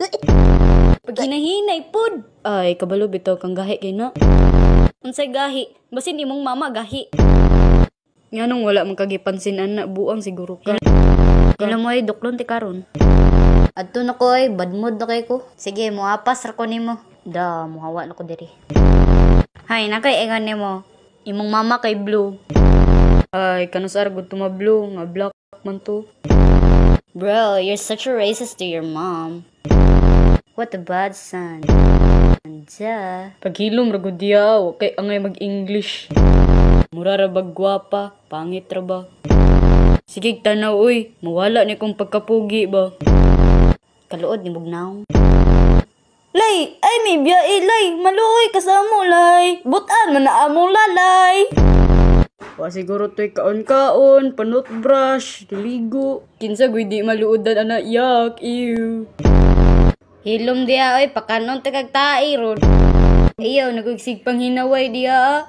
Pag hinahinay pod. Ay, kabalo bitaw kang gahi kay na. Unsay gahi? Basin imong mama gahi. Nganong wala man kagipansin ana buang siguro ka. Kailan mo ay duklon ti karon. Adto na ko ay bad mood na kay ko. Sige, moapas ra ko nimo. Da, muhawa na ko diri. Hay, nakay ingan nimo. Imong mama kay blue. Ay, kanusar gud to blue nga black man to. Bro, you're such a racist to your mom. What a bad son. Anja. Paghilom ra gud diya, wa kay angay mag-English. Mura ra bag gwapa, pangit ra ba? Sige tanaw uy, mawala ni kong pagkapugi ba. Kaluod ni bugnaw. Lay, ay may biyae lay, maluoy kasamo lay. Butan man na among lalay. Wa siguro to'y kaon-kaon, panot brush, diligo. Kinsa gui di maluodan ana yak, ew. Hilom diya oy, pakanon tagag tae ron. Iyaw nagugsigpang hinaway diya.